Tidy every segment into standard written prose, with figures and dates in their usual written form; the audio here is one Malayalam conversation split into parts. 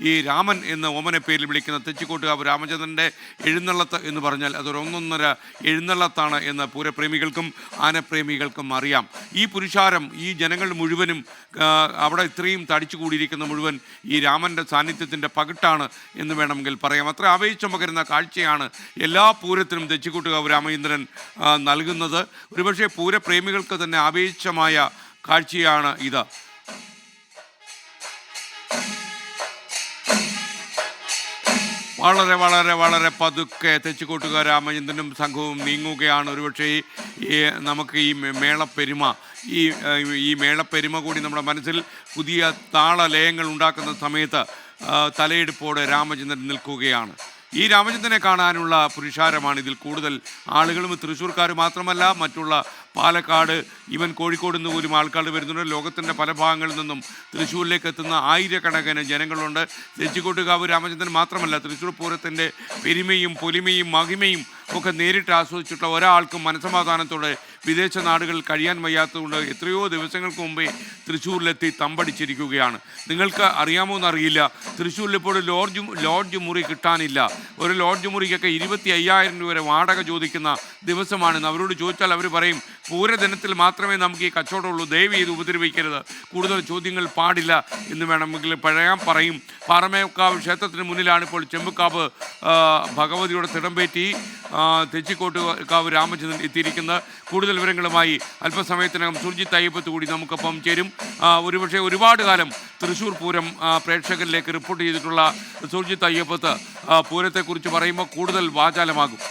ഈ രാമൻ എന്ന് ഓമന പേരിൽ വിളിക്കുന്ന തെച്ചിക്കോട്ടുകാവ് രാമചന്ദ്രൻ്റെ എഴുന്നള്ളത്ത് എന്ന് പറഞ്ഞാൽ അതൊരു ഒന്നൊന്നര എഴുന്നള്ളത്താണ് എന്ന് പൂരപ്രേമികൾക്കും ആനപ്രേമികൾക്കും അറിയാം. ഈ പുരുഷാരം, ഈ ജനങ്ങൾ മുഴുവനും അവിടെ ഇത്രയും തടിച്ചു കൂടിയിരിക്കുന്ന മുഴുവൻ ഈ രാമൻ്റെ സാന്നിധ്യത്തിൻ്റെ പകിട്ടാണ് എന്ന് വേണമെങ്കിൽ പറയാം. അത്ര ആവേശം പകരുന്ന കാഴ്ചയാണ് എല്ലാ പൂരത്തിനും തെച്ചിക്കോട്ടുകാവ് രാമചന്ദ്രൻ നൽകുന്നത്. ഒരുപക്ഷെ പൂരപ്രേമികൾക്ക് തന്നെ ആവേശമായ കാഴ്ചയാണ് ഇത്. വളരെ വളരെ വളരെ പതുക്കെ തെച്ചിക്കോട്ടുകാവ് രാമചന്ദ്രനും സംഘവും നീങ്ങുകയാണ്. ഒരുപക്ഷെ നമുക്ക് ഈ മേളപ്പെരുമ ഈ മേളപ്പെരുമ കൂടി നമ്മുടെ മനസ്സിൽ പുതിയ താളലയങ്ങൾ ഉണ്ടാക്കുന്ന സമയത്ത് തലയെടുപ്പോടെ രാമചന്ദ്രൻ നിൽക്കുകയാണ്. ഈ രാമചന്ദ്രനെ കാണാനുള്ള പുരുഷാരമാണ് ഇതിൽ കൂടുതൽ ആളുകളും. തൃശ്ശൂർക്കാർ മാത്രമല്ല, മറ്റുള്ള പാലക്കാട്, ഈവൻ കോഴിക്കോട് നിന്ന് പോലും ആൾക്കാർ വരുന്നുണ്ട്. ലോകത്തിൻ്റെ പല ഭാഗങ്ങളിൽ നിന്നും തൃശ്ശൂരിലേക്ക് എത്തുന്ന ആയിരക്കണക്കിന് ജനങ്ങളുണ്ട്. തെച്ചിക്കോട്ടുകാവ് രാമചന്ദ്രൻ മാത്രമല്ല, തൃശ്ശൂർ പൂരത്തിൻ്റെ പെരുമയും പൊലിമയും മഹിമയും ഒക്കെ നേരിട്ട് ആസ്വദിച്ചിട്ടുള്ള ഒരാൾക്കും മനസ്സമാധാനത്തോടെ വിദേശ നാടുകളിൽ കഴിയാൻ വയ്യാത്തതുകൊണ്ട് എത്രയോ ദിവസങ്ങൾക്ക് മുമ്പേ തൃശ്ശൂരിലെത്തി തമ്പടിച്ചിരിക്കുകയാണ്. നിങ്ങൾക്ക് അറിയാമോ എന്നറിയില്ല, തൃശ്ശൂരിൽ ഇപ്പോൾ ലോഡ്ജ് മുറി കിട്ടാനില്ല. ഒരു ലോഡ്ജ് മുറിക്കൊക്കെ 25,000 രൂപ വരെ വാടക ചോദിക്കുന്ന ദിവസമാണെന്ന്. അവരോട് ചോദിച്ചാൽ അവർ പറയും, പൂരദിനത്തിൽ മാത്രമേ നമുക്ക് ഈ കച്ചവടമുള്ളൂ, ദയവ് ചെയ്ത് ഉപദ്രവിക്കരുത്, കൂടുതൽ ചോദ്യങ്ങൾ പാടില്ല എന്ന് വേണമെങ്കിൽ പറയും. പാറമേക്കാവ് ക്ഷേത്രത്തിന് മുന്നിലാണ് ഇപ്പോൾ ചെമ്പുക്കാവ് ഭഗവതിയുടെ തിടമ്പേറ്റി തെച്ചിക്കോട്ടുകാവ് രാമചന്ദ്രൻ എത്തിയിരിക്കുന്നത്. കൂടുതൽ വിവരങ്ങളുമായി അല്പസമയത്തിനകം സുർജിത്ത് അയ്യപ്പത്ത് കൂടി നമുക്കൊപ്പം ചേരും. ഒരുപക്ഷെ ഒരുപാട് കാലം തൃശ്ശൂർ പൂരം പ്രേക്ഷകരിലേക്ക് റിപ്പോർട്ട് ചെയ്തിട്ടുള്ള സുർജിത്ത് അയ്യപ്പത്ത് പൂരത്തെക്കുറിച്ച് പറയുമ്പോൾ കൂടുതൽ വാചാലമാകും.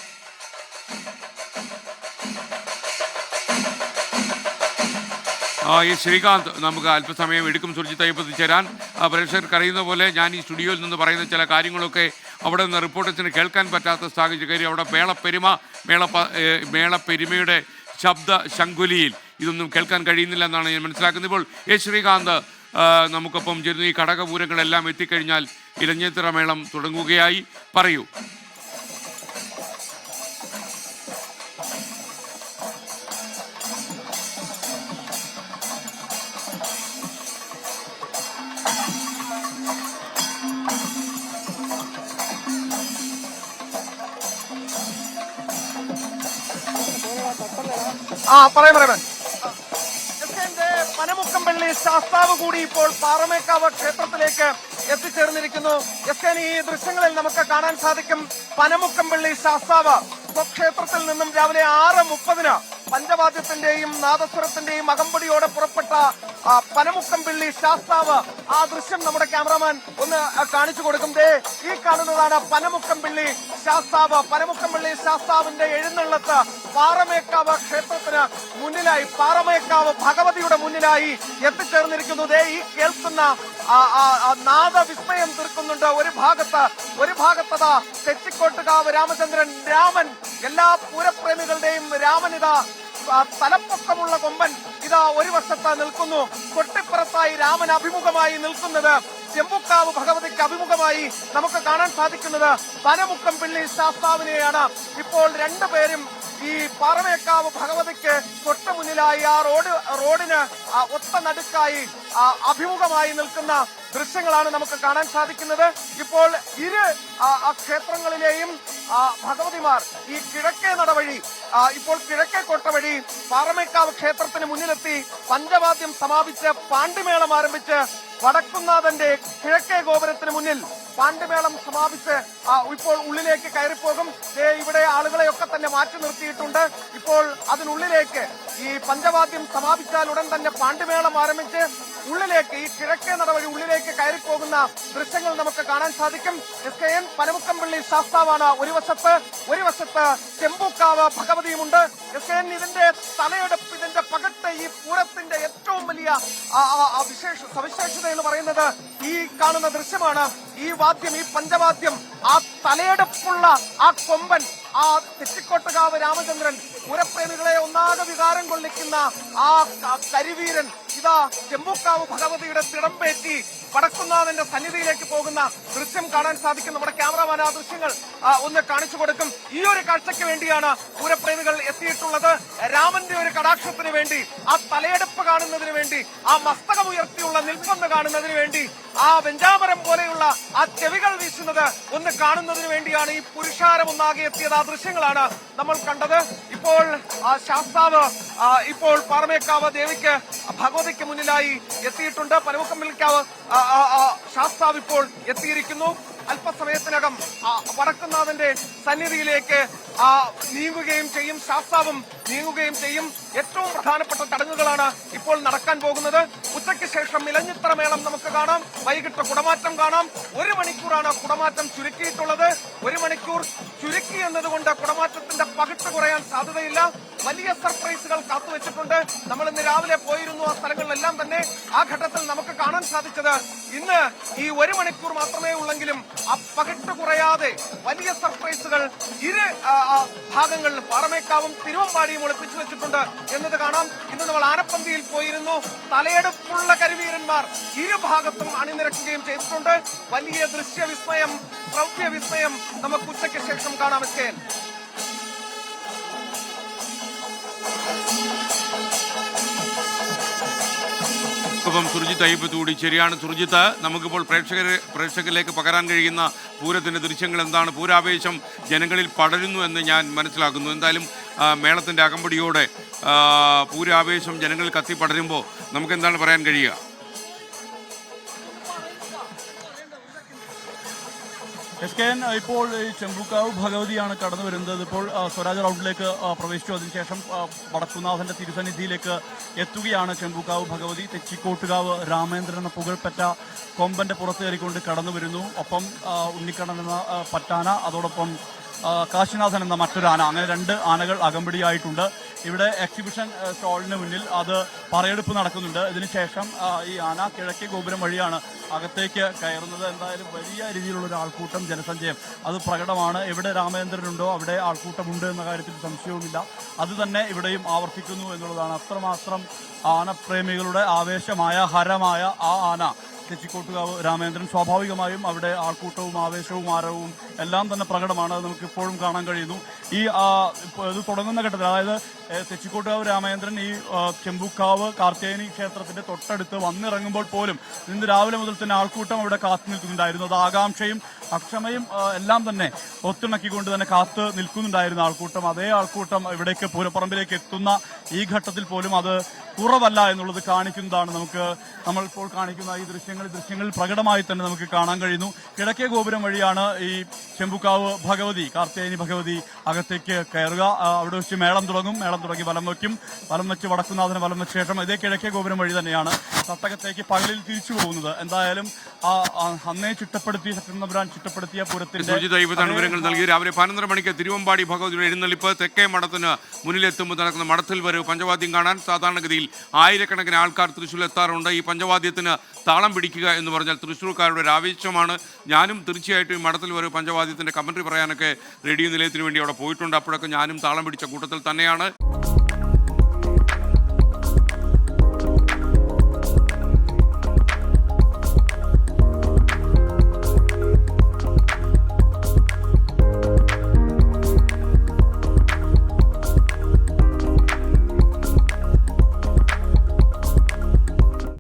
ഈ ശ്രീകാന്ത് നമുക്ക് അല്പസമയം എടുക്കും സുർജിത്ത് അയ്യപ്പത്ത് ചേരാൻ. പ്രേക്ഷകർക്ക് അറിയുന്ന പോലെ ഞാൻ ഈ സ്റ്റുഡിയോയിൽ നിന്ന് പറയുന്ന ചില കാര്യങ്ങളൊക്കെ അവിടെ നിന്ന് റിപ്പോർട്ടേഴ്സിന് കേൾക്കാൻ പറ്റാത്ത സാഹചര്യം. അവിടെ മേളപ്പെരുമയുടെ ശബ്ദ ശങ്കുലിയിൽ ഇതൊന്നും കേൾക്കാൻ കഴിയുന്നില്ല എന്നാണ് ഞാൻ മനസ്സിലാക്കുന്നത്. ഇപ്പോൾ ശ്രീകാന്ത് നമുക്കൊപ്പം ചേരുന്നു. ഈ ഘടകപൂരങ്ങളെല്ലാം എത്തിക്കഴിഞ്ഞാൽ ഇലഞ്ഞിത്തറ മേളം തുടങ്ങുകയായി. പറയൂ. പനമുക്കംപള്ളി ശാസ്താവ് കൂടി ഇപ്പോൾ പാറമേക്കാവ് ക്ഷേത്രത്തിലേക്ക് എത്തിച്ചേർന്നിരിക്കുന്നു. ഈ ദൃശ്യങ്ങളിൽ നമുക്ക് കാണാൻ സാധിക്കും, പനമുക്കംപള്ളി ശാസ്താവ് സ്വക്ഷേത്രത്തിൽ നിന്നും രാവിലെ 6:30 പഞ്ചവാദ്യത്തിന്റെയും നാദസ്വരത്തിന്റെയും അകമ്പടിയോടെ പുറപ്പെട്ട പനമുക്കംപള്ളി ശാസ്താവ്. ആ ദൃശ്യം നമ്മുടെ ക്യാമറാമാൻ ഒന്ന് കാണിച്ചു കൊടുക്കും. ഈ കാണുന്നതാണ് പനമുക്കംപള്ളി ശാസ്താവ്. പനമുക്കംപള്ളി ശാസ്താവിന്റെ എഴുന്നള്ളത്ത് പാറമേക്കാവ് ക്ഷേത്രത്തിന് മുന്നിലായി, പാറമേക്കാവ് ഭഗവതിയുടെ മുന്നിലായി എത്തിച്ചേർന്നിരിക്കുന്നു. ഈ കേൾക്കുന്ന നാദവിസ്മയം തീർക്കുന്നുണ്ട്. ഒരു ഭാഗത്തതാ തെച്ചിക്കോട്ടുകാവ് രാമചന്ദ്രൻ, രാമൻ, എല്ലാ പൂരപ്രേമികളുടെയും രാമനിതാ തലപ്പൊക്കമുള്ള കൊമ്പൻ ഇതാ ഒരു വശത്ത് നിൽക്കുന്നു. തൊട്ടിപ്പുറത്തായി രാമൻ അഭിമുഖമായി നിൽക്കുന്നത്, ചെമ്പുക്കാവ് ഭഗവതിക്ക് അഭിമുഖമായി നമുക്ക് കാണാൻ സാധിക്കുന്നത് പനമുക്കംപള്ളി ശാസ്താവിനെയാണ്. ഇപ്പോൾ രണ്ടുപേരും ഈ പാറമേക്കാവ് ഭഗവതിക്ക് തൊട്ട് മുന്നിലായി ആ റോഡിന് ഒത്ത നടുക്കായി അഭിമുഖമായി നിൽക്കുന്ന ദൃശ്യങ്ങളാണ് നമുക്ക് കാണാൻ സാധിക്കുന്നത്. ഇപ്പോൾ ഇരു ക്ഷേത്രങ്ങളിലെയും ഭഗവതിമാർ ഈ കിഴക്കേ നടവഴി, ഇപ്പോൾ കിഴക്കേ കോട്ട വഴി പാറമേക്കാവ് ക്ഷേത്രത്തിന് മുന്നിലെത്തി പഞ്ചവാദ്യം സമാപിച്ച് പാണ്ടിമേളം ആരംഭിച്ച് വടക്കുന്നാഥന്റെ കിഴക്കേ ഗോപുരത്തിന് മുന്നിൽ പാണ്ടിമേളം സമാപിച്ച് ഇപ്പോൾ ഉള്ളിലേക്ക് കയറിപ്പോകും. ഇവിടെ ആളുകളെയൊക്കെ തന്നെ മാറ്റി നിർത്തിയിട്ടുണ്ട്. ഇപ്പോൾ അതിനുള്ളിലേക്ക് ഈ പഞ്ചവാദ്യം സമാപിച്ചാൽ ഉടൻ തന്നെ പാണ്ടിമേളം ആരംഭിച്ച് ഉള്ളിലേക്ക്, ഈ കിഴക്കേ നടവഴി ഉള്ളിലേക്ക് കയറിപ്പോകുന്ന ദൃശ്യങ്ങൾ നമുക്ക് കാണാൻ സാധിക്കും. SKN പനമുക്കംപള്ളി ശാസ്താവാണ് ഒരു വശത്ത് ചെമ്പൂക്കാവ് ഭഗവതിയുമുണ്ട്. SKN ഇതിന്റെ തലയെടുപ്പ്, ഇതിന്റെ പകട്ട്, ഈ പൂരത്തിന്റെ ഏറ്റവും വലിയ സവിശേഷത എന്ന് പറയുന്നത് ഈ കാണുന്ന ദൃശ്യമാണ്. ഈ വാദ്യം, ഈ പഞ്ചവാദ്യം, ആ തലയെടുപ്പുള്ള ആ കൊമ്പൻ, ആ തെച്ചിക്കോട്ടുകാവ് രാമചന്ദ്രൻ, പൂരപ്രേമികളെ ഒന്നാകെ വികാരം കൊള്ളിക്കുന്ന ആ കരിവീരൻ ഇതാ ചെമ്പൂക്കാവ് ഭഗവതിയുടെ തിടമ്പേറ്റി വടക്കുന്നാഥന്റെ സന്നിധിയിലേക്ക് പോകുന്ന ദൃശ്യം കാണാൻ സാധിക്കും. നമ്മുടെ ക്യാമറമാൻ ആ ദൃശ്യങ്ങൾ ഒന്ന് കാണിച്ചു കൊടുക്കും. ഈ ഒരു കാഴ്ചയ്ക്ക് വേണ്ടിയാണ് പൂരപ്രേമികൾ എത്തിയിട്ടുള്ളത്. രാമന്റെ ഒരു കടാക്ഷത്തിന് വേണ്ടി, ആ തലയെടുപ്പ് കാണുന്നതിന് വേണ്ടി, ആ മസ്തകം ഉയർത്തിയുള്ള നിൽപ്പൊന്ന് കാണുന്നതിന് വേണ്ടി, ആ വെഞ്ചാമരം പോലെയുള്ള ആ ചെവികൾ വീശുന്നത് ഒന്ന് കാണുന്നതിന് വേണ്ടിയാണ് ഈ പുരുഷാരം ഒന്നാകെ എത്തിയത്. ആ ദൃശ്യങ്ങളാണ് നമ്മൾ കണ്ടത്. ഇപ്പോൾ ശാസ്താവ് ഇപ്പോൾ പാറമേക്കാവ് ദേവിക്ക് ഭഗവതിക്ക് മുന്നിലായി എത്തിയിട്ടുണ്ട്. പനമുക്കമ്പലിക്കാവ് ശാസ്താവ് ഇപ്പോൾ എത്തിയിരിക്കുന്നു. അല്പസമയത്തിനകം വടക്കുന്നാഥന്റെ സന്നിധിയിലേക്ക് നീങ്ങുകയും ചെയ്യും. ശാസ്താവും നീങ്ങുകയും ചെയ്യും. ഏറ്റവും പ്രധാനപ്പെട്ട ചടങ്ങുകളാണ് ഇപ്പോൾ നടക്കാൻ പോകുന്നത്. ഉച്ചയ്ക്ക് ശേഷം ഇലഞ്ഞിത്തറ മേളം നമുക്ക് കാണാം. വൈകിട്ട് കുടമാറ്റം കാണാം. 1 മണിക്കൂറാണ് കുടമാറ്റം ചുരുക്കിയിട്ടുള്ളത്. 1 മണിക്കൂർ ചുരുക്കി എന്നതുകൊണ്ട് കുടമാറ്റത്തിന്റെ പകിട്ട് കുറയാൻ സാധ്യതയില്ല. വലിയ സർപ്രൈസുകൾ കാത്തുവെച്ചിട്ടുണ്ട്. നമ്മൾ ഇന്ന് രാവിലെ പോയിരുന്നു ആ സ്ഥലങ്ങളിലെല്ലാം തന്നെ. ആ ഘട്ടത്തിൽ നമുക്ക് കാണാൻ സാധിച്ചത് ഇന്ന് ഈ 1 മണിക്കൂർ മാത്രമേ ഉള്ളെങ്കിലും ആ പകിട്ട് കുറയാതെ വലിയ സർപ്രൈസുകൾ ഇരു ഭാഗങ്ങളിൽ പാറമേക്കാവും തിരുവമ്പാടിയും ഒളിപ്പിച്ചു വെച്ചിട്ടുണ്ട് എന്നത് കാണാം. ഇന്ന് നമ്മൾ ആനപ്പന്തിയിൽ പോയിരുന്നു. തലയെടുപ്പുള്ള കരുവീരന്മാർ ഇരുഭാഗത്തും അണിനിരക്കുകയും ചെയ്തിട്ടുണ്ട്. വലിയ ദൃശ്യവിസ്മയം, ശ്രവ്യവിസ്മയം നമുക്ക് ഉച്ചയ്ക്ക് ശേഷം കാണാം. എസ്കേൻ സുർജിത്ത് അയ്യപ്പത്ത് കൂടി. ശരിയാണ് സുർജിത്ത്, നമുക്കിപ്പോൾ പ്രേക്ഷകരിലേക്ക് പകരാൻ കഴിയുന്ന പൂരത്തിൻ്റെ ദൃശ്യങ്ങൾ എന്താണ്? പൂരാവേശം ജനങ്ങളിൽ പടരുന്നു എന്ന് ഞാൻ മനസ്സിലാക്കുന്നു. എന്തായാലും മേളത്തിൻ്റെ അകമ്പടിയോടെ പൂരാവേശം ജനങ്ങളിൽ കത്തി പടരുമ്പോൾ നമുക്ക് എന്താണ് പറയാൻ കഴിയുക? എസ്കേൻ, ഇപ്പോൾ ഈ ചെമ്പൂക്കാവ് ഭഗവതിയാണ് കടന്നു വരുന്നത്. ഇപ്പോൾ സ്വരാജ് റൗണ്ടിലേക്ക് പ്രവേശിച്ചു. അതിനുശേഷം വടക്കുന്നാഥന്റെ തിരുസന്നിധിയിലേക്ക് എത്തുകയാണ് ചെമ്പൂക്കാവ് ഭഗവതി. തെച്ചിക്കോട്ടുകാവ് രാമേന്ദ്രൻ എന്ന പുകൾപ്പെട്ട കൊമ്പന്റെ പുറത്ത് കയറിക്കൊണ്ട് കടന്നു വരുന്നു. ഒപ്പം ഉണ്ണിക്കണ്ണൻ എന്ന പറ്റാന, അതോടൊപ്പം കാശിനാഥൻ എന്ന മറ്റൊരു ആന, അങ്ങനെ 2 ആനകൾ അകമ്പടിയായിട്ടുണ്ട്. ഇവിടെ എക്സിബിഷൻ സ്റ്റാളിന് മുന്നിൽ അത് പറയെടുപ്പ് നടക്കുന്നുണ്ട്. ഇതിനുശേഷം ഈ ആന കിഴക്കേ ഗോപുരം വഴിയാണ് അകത്തേക്ക് കയറുന്നത്. എന്തായാലും വലിയ രീതിയിലുള്ള ഒരു ആൾക്കൂട്ടം, ജനസഞ്ചയം അത് പ്രകടമാണ്. എവിടെ രാമേന്ദ്രനുണ്ടോ അവിടെ ആൾക്കൂട്ടമുണ്ട് എന്ന കാര്യത്തിൽ സംശയവുമില്ല. അത് തന്നെ ഇവിടെയും ആവർത്തിക്കുന്നു എന്നുള്ളതാണ്. അത്രമാത്രം ആനപ്രേമികളുടെ ആവേശമായ ഹരമായ ആ ആന തെച്ചിക്കോട്ടുകാവ് രാമേന്ദ്രൻ. സ്വാഭാവികമായും അവിടെ ആൾക്കൂട്ടവും ആവേശവും ആരവവും എല്ലാം തന്നെ പ്രകടമാണ്. അത് നമുക്ക് ഇപ്പോഴും കാണാൻ കഴിയുന്നു. ഈ ഇത് തുടങ്ങുന്ന ഘട്ടത്തിൽ, അതായത് തെച്ചിക്കോട്ടുകാവ് രാമേന്ദ്രൻ ഈ ചെമ്പൂക്കാവ് കാർത്തികേയനി ക്ഷേത്രത്തിന്റെ തൊട്ടടുത്ത് വന്നിറങ്ങുമ്പോൾ പോലും ഇന്ന് രാവിലെ മുതൽ തന്നെ ആൾക്കൂട്ടം അവിടെ കാത്തു നിൽക്കുന്നുണ്ടായിരുന്നു. അത് ആകാംക്ഷയും അക്ഷമയും എല്ലാം തന്നെ ഒത്തിണക്കിക്കൊണ്ട് തന്നെ കാത്ത് നിൽക്കുന്നുണ്ടായിരുന്ന ആൾക്കൂട്ടം. അതേ ആൾക്കൂട്ടം ഇവിടേക്ക് പൂരപ്പറമ്പിലേക്ക് എത്തുന്ന ഈ ഘട്ടത്തിൽ പോലും അത് കുറവല്ല എന്നുള്ളത് കാണിക്കുന്നതാണ് നമ്മളിപ്പോൾ കാണിക്കുന്ന ഈ ദൃശ്യങ്ങളിൽ പ്രകടമായി തന്നെ നമുക്ക് കാണാൻ കഴിയുന്നു. കിഴക്കേ ഗോപുരം വഴിയാണ് ഈ ചെമ്പൂക്കാവ് ഭഗവതി, കാർത്തികേയനി ഭഗവതി അകത്തേക്ക് കയറുക. അവിടെ വെച്ച് മേളം തുടങ്ങി വലം വെച്ച് വടക്കുന്നാഥന് വലം വെച്ച ശേഷം ഇതേ കിഴക്കേ ഗോപുരം വഴി തന്നെയാണ് തട്ടകത്തേക്ക് പകലിൽ തിരിച്ചു പോകുന്നത്. എന്തായാലും അന്നേ ചിട്ടപ്പെടുത്തിയ പൂരത്തിന്റെ വിവരങ്ങൾ നൽകി. രാവിലെ 11 മണിക്ക് തിരുവമ്പാടി ഭഗവതിയുടെ എഴുന്നള്ളിപ്പ്. തെക്കേ മഠത്തിന് മുന്നിലെത്തുമ്പോൾ നടക്കുന്ന മഠത്തിൽ വരെ പഞ്ചവാദ്യം കാണാൻ സാധാരണഗതിയിൽ ആയിരക്കണക്കിന് ആൾക്കാർ തൃശ്ശൂരിൽ എത്താറുണ്ട്. ഈ പഞ്ചവാദ്യത്തിന് താളം പിടിക്കുക എന്ന് പറഞ്ഞാൽ തൃശ്ശൂർക്കാരുടെ ഒരു ആവേശമാണ്. ഞാനും തീർച്ചയായിട്ടും ഈ മഠത്തിൽ വരെ പഞ്ചവാദ്യത്തിന്റെ കമന്ററി പറയാനൊക്കെ റേഡിയോ നിലയത്തിന് വേണ്ടി അവിടെ പോയിട്ടുണ്ട്. അപ്പോഴൊക്കെ ഞാനും താളം പിടിച്ച കൂട്ടത്തിൽ തന്നെയാണ്.